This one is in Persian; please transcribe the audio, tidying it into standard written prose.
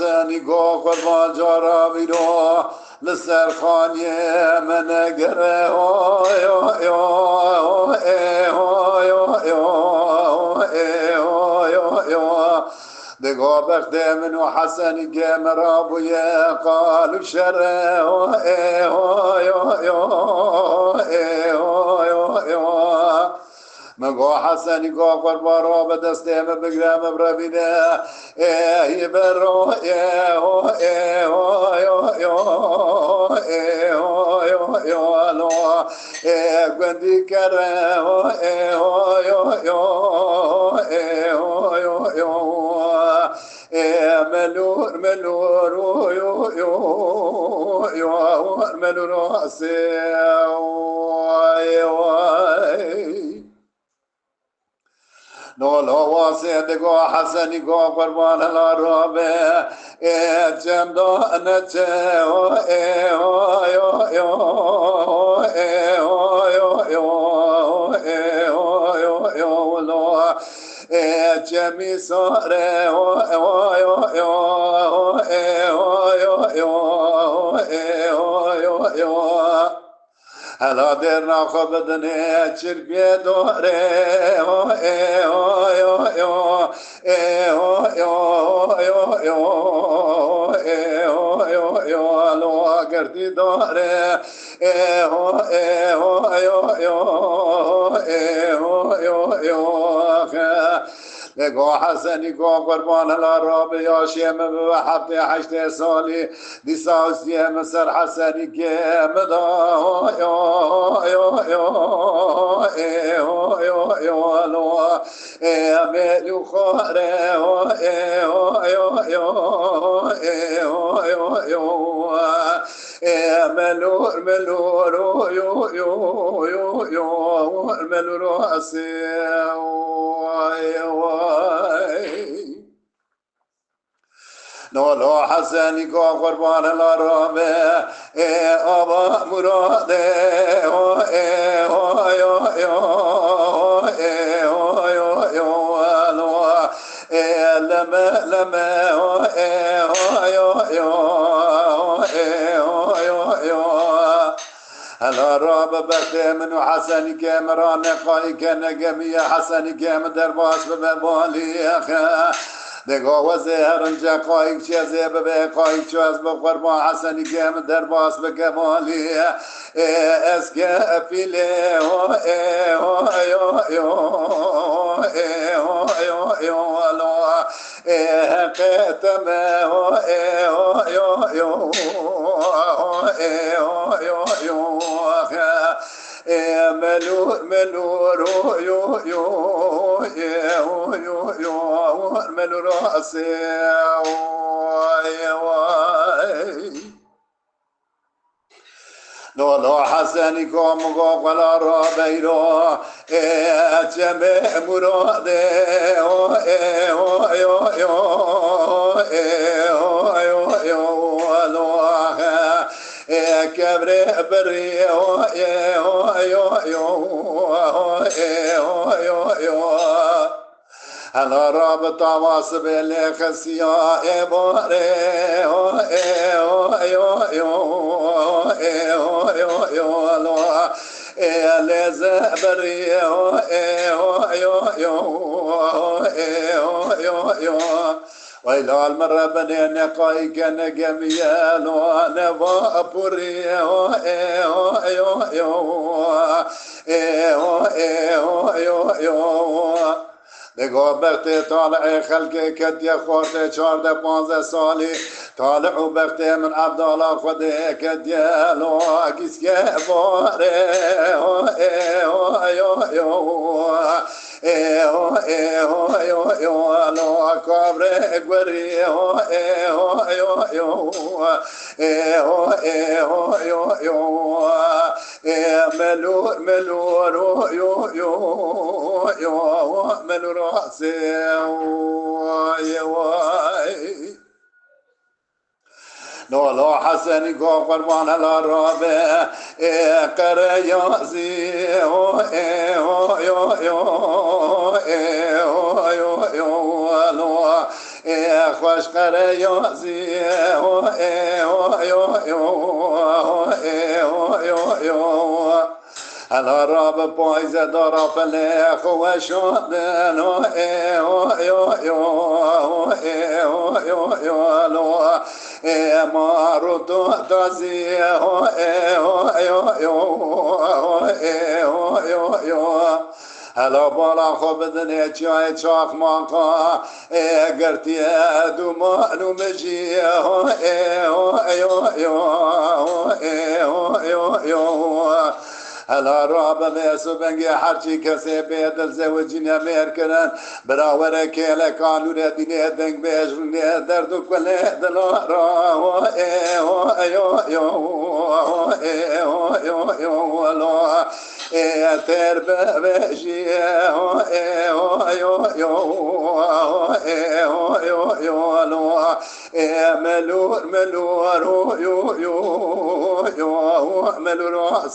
حسنی گو قربان جارا بیرو لسر خانی من گره دقا بخت من و حسنی گم رابوی قالو شره مگو حسنی گو قربان را به دستم بگرم بربیده ای برو گندی کره ملور ملور ملور نولا واسدگو حسنی گو قربان الارابه جمدا نچه جمی ساره هلا در ناخو بدنه چربی دوره لو گردی دوره نگاه حسنی گو قربان الارابه یا شیم به حبت 8 سالی دیساسیه مصر حسنی که مدا ملو خوره ملور ملور ملور نولا حسنی کو قربان الارامه آبا مراده لما لما هلا راب بخت من حسنی که مران قایی که نگمی حسنی که درباس ببالی دگاه و زهرنجا قایق چیزه به قایق چو از بقربان حسنی که درباس بکمالی اسکه پیله قتمه ملور ملور ملور نولا حسنی کو مگو قلا را بیرو جمع مراده كبر بري هلا رابط واصب لخسيا ويلا المرة بنين قايق نقميال ونبا بوري دقا بخت طالع خلق كدي خورت 14 سالي طالع بخت من عبد الله خده كدي لو كيسكي بوري لو كبر غري ملور ملور ملور نولا حسنی کو قربان الارابه قریازی خوش قره یازی هلا را به پایزه دارا فله خوشادن مارو تو تازی هلا بالا خوب بدنه چای چاق مانقا گرتی دو مانو مجی هلا رابا میسو بنگی هرچی کسی بیدل زوجین امیر کنن براوره که لکانو دینه دنگ بیشونه دردو کلی دلارا تر ببشی ملور ملور ملور